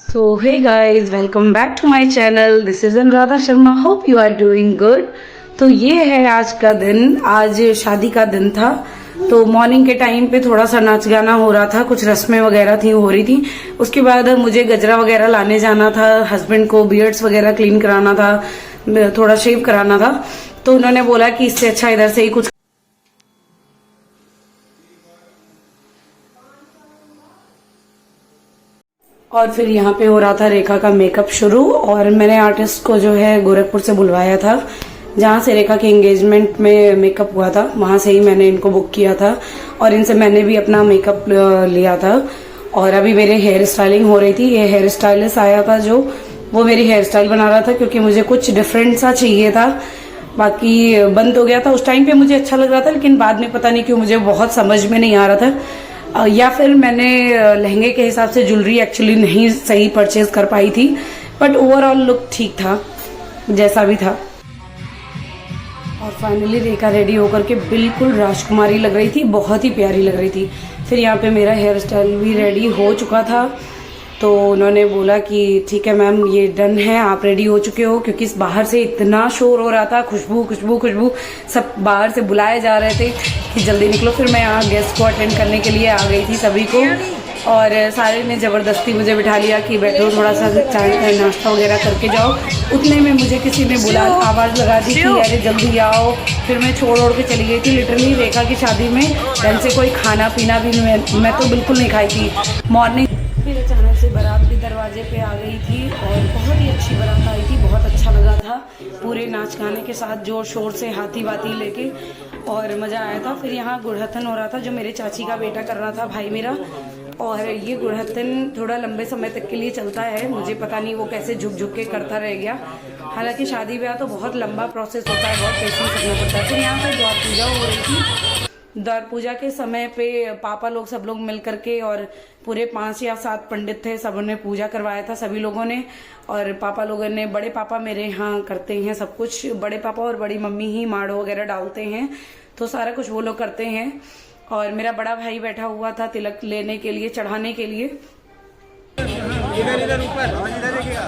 So, hey guys, welcome back to my channel. This is Anuradha Sharma. Hope you are doing good. तो ये है आज का दिन। आज शादी का दिन था, तो मॉर्निंग के टाइम पे थोड़ा सा नाच गाना हो रहा था, कुछ रस्में वगैरह थी हो रही थी। उसके बाद मुझे गजरा वगैरह लाने जाना था, हस्बैंड को बियर्ड्स वगैरह क्लीन कराना था, थोड़ा शेव कराना था। तो उन्होंने बोला कि इससे अच्छा इधर से ही कुछ। और फिर यहाँ पे हो रहा था रेखा का मेकअप शुरू, और मैंने आर्टिस्ट को जो है गोरखपुर से बुलवाया था, जहाँ से रेखा के एंगेजमेंट में मेकअप हुआ था, वहां से ही मैंने इनको बुक किया था और इनसे मैंने भी अपना मेकअप लिया था। और अभी मेरे हेयर स्टाइलिंग हो रही थी। ये हेयर स्टाइलिस्ट आया था जो वो मेरी हेयर स्टाइल बना रहा था, क्योंकि मुझे कुछ डिफरेंट सा चाहिए था। बाकी बंद हो गया था। उस टाइम पे मुझे अच्छा लग रहा था, लेकिन बाद में पता नहीं क्यों मुझे बहुत समझ में नहीं आ रहा था, या फिर मैंने लहंगे के हिसाब से ज्वेलरी एक्चुअली नहीं सही परचेज कर पाई थी। बट ओवरऑल लुक ठीक था, जैसा भी था। और फाइनली रेखा रेडी होकर के बिल्कुल राजकुमारी लग रही थी, बहुत ही प्यारी लग रही थी। फिर यहाँ पे मेरा हेयर स्टाइल भी रेडी हो चुका था, तो उन्होंने बोला कि ठीक है मैम, ये डन है, आप रेडी हो चुके हो। क्योंकि बाहर से इतना शोर हो रहा था, खुशबू खुशबू खुशबू, सब बाहर से बुलाए जा रहे थे कि जल्दी निकलो। फिर मैं यहाँ गेस्ट को अटेंड करने के लिए आ गई थी सभी को, और सारे ने ज़बरदस्ती मुझे बिठा लिया कि बैठो, थोड़ा सा चाय नाश्ता वगैरह करके जाओ। उतने में मुझे किसी ने बुला आवाज़ लगा दी कि अरे जल्दी आओ। फिर मैं छोड़ ओढ़ के चली गई थी। लिटरली रेखा की शादी में ढंग से कोई खाना पीना भी मैं तो बिल्कुल नहीं खाई थी मॉर्निंग। फिर अचानक से बारात भी दरवाजे पे आ गई थी, और बहुत ही अच्छी बारात आई थी, बहुत अच्छा लगा था। पूरे नाच गाने के साथ जोर शोर से हाथी वाथी लेके, और मज़ा आया था। फिर यहाँ गुड़हथन हो रहा था, जो मेरे चाची का बेटा कर रहा था, भाई मेरा। और ये गुड़हथन थोड़ा लंबे समय तक के लिए चलता है, मुझे पता नहीं वो कैसे झुक झुक के करता रह गया। हालांकि शादी ब्याह तो बहुत लंबा प्रोसेस होता है, बहुत पेशेंस रखना पड़ता है। फिर यहाँ पे द्वार पूजा हो रही थी। द्वार पूजा के समय पे पापा लोग सब लोग मिल करके, और पूरे 5 या 7 पंडित थे, सबों ने पूजा करवाया था सभी लोगों ने। और पापा लोगों ने, बड़े पापा मेरे यहाँ करते हैं सब कुछ, बड़े पापा और बड़ी मम्मी ही माड़ो वगैरह डालते हैं, तो सारा कुछ वो लोग करते हैं। और मेरा बड़ा भाई बैठा हुआ था तिलक लेने के लिए, चढ़ाने के लिए। इधर इधर ऊपर इधर देखिएगा।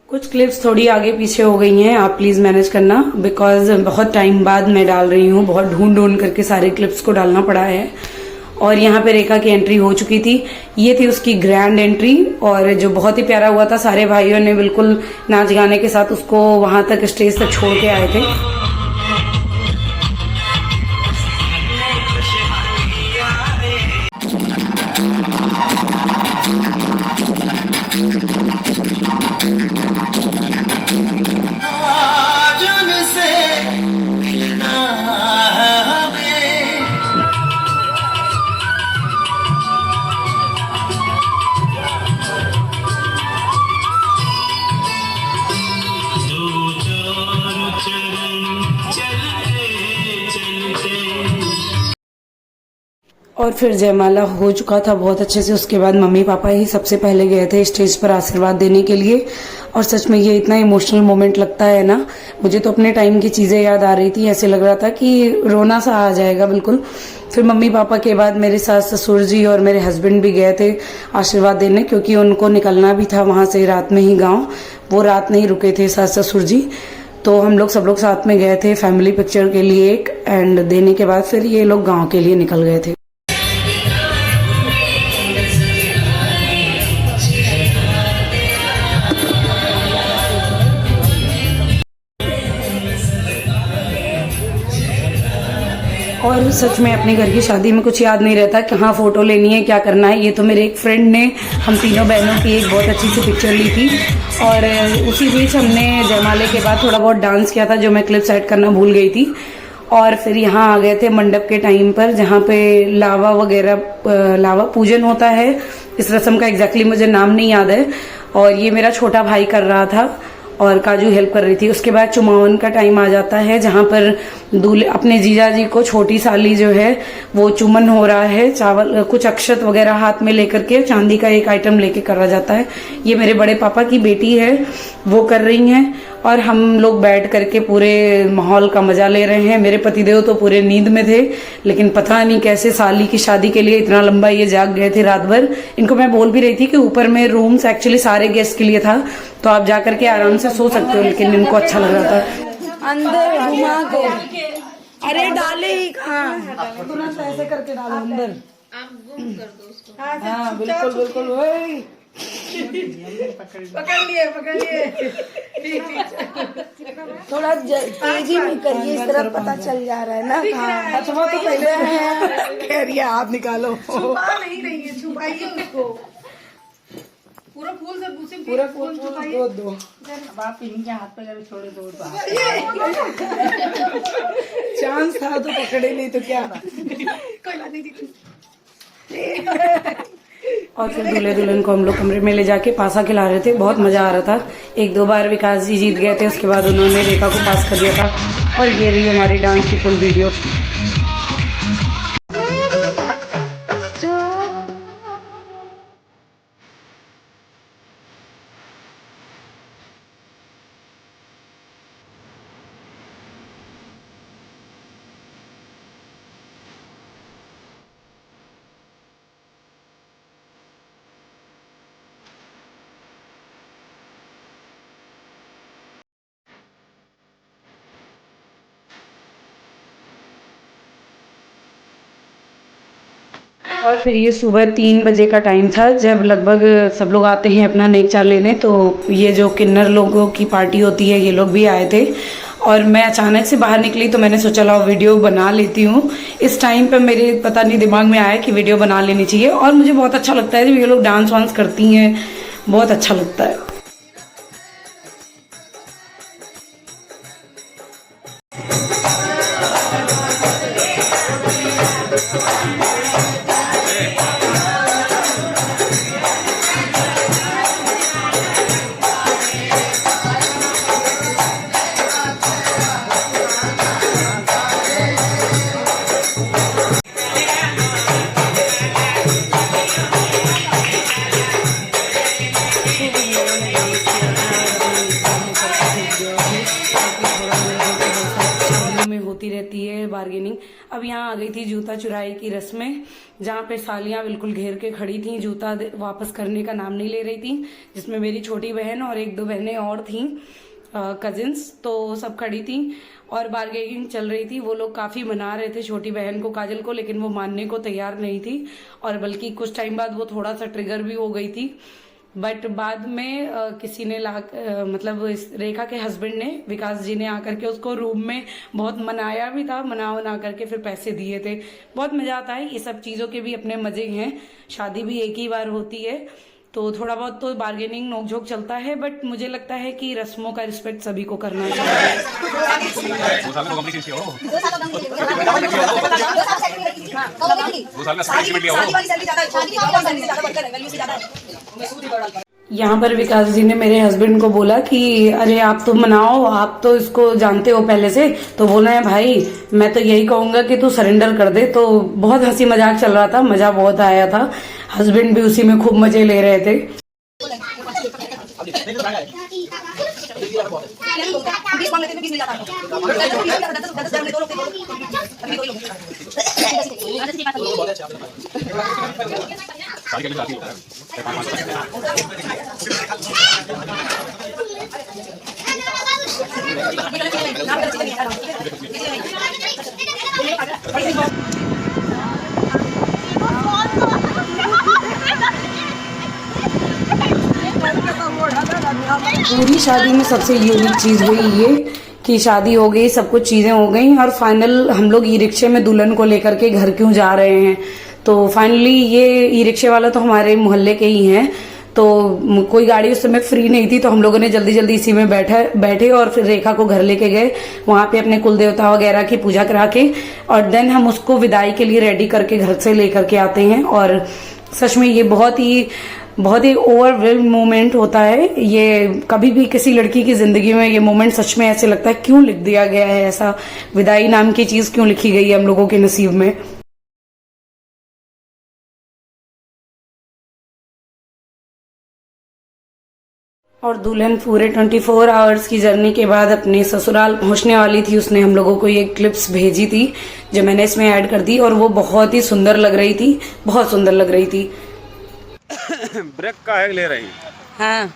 कुछ क्लिप्स थोड़ी आगे पीछे हो गई हैं, आप प्लीज मैनेज करना, बिकॉज बहुत टाइम बाद मैं डाल रही हूँ, बहुत ढूंढ ढूंढ करके सारे क्लिप्स को डालना पड़ा है। और यहाँ पे रेखा की एंट्री हो चुकी थी, ये थी उसकी ग्रैंड एंट्री, और जो बहुत ही प्यारा हुआ था। सारे भाइयों ने बिल्कुल नाच गाने के साथ उसको वहां तक, स्टेज तक छोड़ के आए थे। और फिर जयमाला हो चुका था बहुत अच्छे से। उसके बाद मम्मी पापा ही सबसे पहले गए थे स्टेज पर आशीर्वाद देने के लिए। और सच में ये इतना इमोशनल मोमेंट लगता है ना, मुझे तो अपने टाइम की चीजें याद आ रही थी, ऐसे लग रहा था कि रोना सा आ जाएगा बिल्कुल। फिर मम्मी पापा के बाद मेरे सास ससुर जी और मेरे हस्बैंड भी गए थे आशीर्वाद देने, क्योंकि उनको निकलना भी था वहां से रात में ही गाँव। वो रात नहीं रुके थे सास ससुर जी, तो हम लोग सब लोग साथ में गए थे फैमिली पिक्चर के लिए एक, एंड देने के बाद फिर ये लोग गाँव के लिए निकल गए थे। और सच में अपने घर की शादी में कुछ याद नहीं रहता, कहाँ फोटो लेनी है, क्या करना है। ये तो मेरे एक फ्रेंड ने हम तीनों बहनों की एक बहुत अच्छी सी पिक्चर ली थी, और उसी बीच हमने जयमाले के बाद थोड़ा बहुत डांस किया था, जो मैं क्लिप सेट करना भूल गई थी। और फिर यहाँ आ गए थे मंडप के टाइम पर, जहाँ पे लावा वगैरह लावा पूजन होता है। इस रस्म का एग्जैक्टली मुझे नाम नहीं याद है। और ये मेरा छोटा भाई कर रहा था और काजू हेल्प कर रही थी। उसके बाद चुमावन का टाइम आ जाता है, जहाँ पर दूल्हे अपने जीजा जी को, छोटी साली जो है वो चुमन हो रहा है। चावल कुछ अक्षत वगैरह हाथ में लेकर के चांदी का एक आइटम लेके करा जाता है। ये मेरे बड़े पापा की बेटी है, वो कर रही हैं, और हम लोग बैठ करके पूरे माहौल का मजा ले रहे हैं। मेरे पतिदेव तो पूरे नींद में थे, लेकिन पता नहीं कैसे साली की शादी के लिए इतना लंबा ये जाग गए थे रात भर। इनको मैं बोल भी रही थी कि ऊपर में रूम्स एक्चुअली सारे गेस्ट के लिए था, तो आप जा करके आराम से सो सकते हो, लेकिन इनको अच्छा लग रहा था। अंदर घुमा को, अरे डाले ही कहाँ, तुरंत ऐसे करके डालो अंदर। आप गुम कर दो उसको। हाँ बिल्कुल बिल्कुल, वही पकड़ लिए थोड़ा तेजी में करिए, इस तरफ पता चल जा रहा है ना। हाँ अच्छा, वो तो पहले कह रही है हाथ निकालो। छुपा नहीं रही है, छुपाइए उसको। पूरा फूल से पूरा फूल दो। अब आप इन्हीं के हाथ पे जब छोड़े दो चांस था तो पकड़े, नहीं तो क्या। कोई बात नहीं। और फिर दूल्हे दुल्हन को हम लोग कमरे में ले जाके पासा खिला रहे थे, बहुत मजा आ रहा था। एक दो बार विकास जी जीत गए थे, उसके बाद उन्होंने रेखा को पास कर दिया था। और ये रही हमारी डांस की फुल वीडियो। और फिर ये सुबह 3 बजे का टाइम था, जब लगभग सब लोग आते हैं अपना नेकचा लेने। तो ये जो किन्नर लोगों की पार्टी होती है, ये लोग भी आए थे। और मैं अचानक से बाहर निकली तो मैंने सोचा लाओ वीडियो बना लेती हूँ। इस टाइम पे मेरे पता नहीं दिमाग में आया कि वीडियो बना लेनी चाहिए। और मुझे बहुत अच्छा लगता है जब ये लोग डांस वांस करती हैं, बहुत अच्छा लगता है। होती रहती है बार्गेनिंग। अब यहाँ आ गई थी जूता चुराई की रस्में, जहाँ पे सालियाँ बिल्कुल घेर के खड़ी थी, जूता वापस करने का नाम नहीं ले रही थी। जिसमें मेरी छोटी बहन और 1-2 बहनें और थीं, कजिन्स, तो सब खड़ी थी और बार्गेनिंग चल रही थी। वो लोग काफी मना रहे थे छोटी बहन को, काजल को, लेकिन वो मानने को तैयार नहीं थी। और बल्कि कुछ टाइम बाद वो थोड़ा सा ट्रिगर भी हो गई थी। बट बाद में किसी ने मतलब इस रेखा के हस्बैंड ने, विकास जी ने आकर के उसको रूम में बहुत मनाया भी था, मना करके फिर पैसे दिए थे। बहुत मजा आता है, ये सब चीजों के भी अपने मजे हैं। शादी भी एक ही बार होती है, तो थोड़ा बहुत तो बार्गेनिंग नोकझोंक चलता है, बट मुझे लगता है कि रस्मों का रिस्पेक्ट सभी को करना चाहिए। यहाँ पर विकास जी ने मेरे हस्बैंड को बोला कि अरे आप तो मनाओ, आप तो इसको जानते हो पहले से। तो बोला है भाई मैं तो यही कहूंगा कि तू सरेंडर कर दे। तो बहुत हंसी मजाक चल रहा था, मजा बहुत आया था। हस्बैंड भी उसी में खूब मजे ले रहे थे। पूरी शादी में सबसे यूनिक चीज हुई ये कि शादी हो गई, सब कुछ चीजें हो गई और फाइनल हम लोग ई रिक्शे में दुल्हन को लेकर के घर क्यों जा रहे हैं। तो फाइनली ये ई रिक्शे वाला तो हमारे मोहल्ले के ही हैं, तो कोई गाड़ी उस समय फ्री नहीं थी, तो हम लोगों ने जल्दी जल्दी इसी में बैठे और फिर रेखा को घर लेके गए, वहां पे अपने कुल देवता वगैरह की पूजा करा के और देन हम उसको विदाई के लिए रेडी करके घर से लेकर के आते हैं। और सच में ये बहुत ही ओवरवेल्म मोमेंट होता है। ये कभी भी किसी लड़की की जिंदगी में ये मोमेंट सच में ऐसे लगता है क्यों लिख दिया गया है, ऐसा विदाई नाम की चीज क्यों लिखी गई है हम लोगों के नसीब में। और दुल्हन पूरे 24 आवर्स की जर्नी के बाद अपने ससुराल पहुंचने वाली थी। उसने हम लोगों को ये क्लिप्स भेजी थी जो मैंने इसमें ऐड कर दी और वो बहुत ही सुंदर लग रही थी, बहुत सुंदर लग रही थी। ब्रेक का है ले रही। हाँ,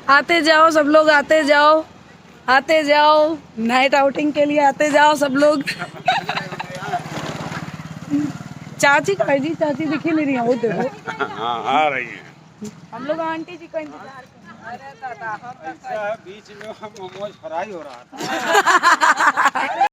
आते जाओ सब लोग, आते जाओ नाइट आउटिंग के लिए आते जाओ सब लोग। चाची कहाँ जी? चाची दिखी नहीं रही, वो देखो। हाँ आ रही है। हम लोग आंटी जी का इंतजार कर रहे हैं। बीच में मोमोज फ्राई हो रहा था।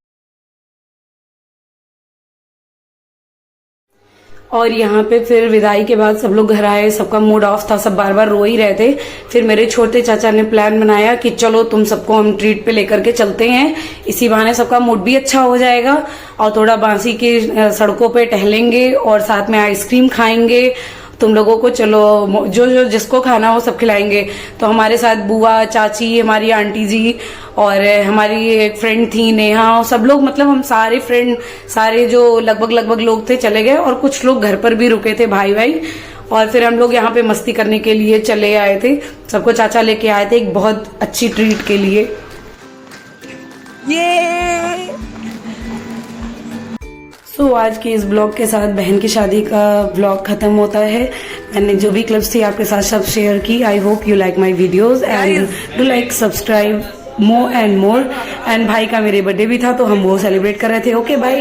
और यहाँ पे फिर विदाई के बाद सब लोग घर आए, सबका मूड ऑफ था, सब बार बार रो ही रहे थे। फिर मेरे छोटे चाचा ने प्लान बनाया कि चलो तुम सबको हम ट्रीट पे लेकर के चलते हैं, इसी बहाने सबका मूड भी अच्छा हो जाएगा और थोड़ा बांसी की सड़कों पे टहलेंगे और साथ में आइसक्रीम खाएंगे। तुम लोगों को चलो जो जिसको खाना हो सब खिलाएंगे। तो हमारे साथ बुआ, चाची, हमारी आंटी जी और हमारी एक फ्रेंड थी नेहा, सब लोग, मतलब हम सारे फ्रेंड, सारे जो लगभग लोग थे चले गए और कुछ लोग घर पर भी रुके थे, भाई। और फिर हम लोग यहाँ पे मस्ती करने के लिए चले आए थे। सबको चाचा लेके आए थे एक बहुत अच्छी ट्रीट के लिए। ये आज के इस ब्लॉग के साथ बहन की शादी का ब्लॉग खत्म होता है। मैंने जो भी क्लिप्स थी आपके साथ सब शेयर की। I hope you like my videos and do like subscribe more and more. And भाई का मेरे बर्थडे भी था तो हम वो सेलिब्रेट कर रहे थे। Okay bye.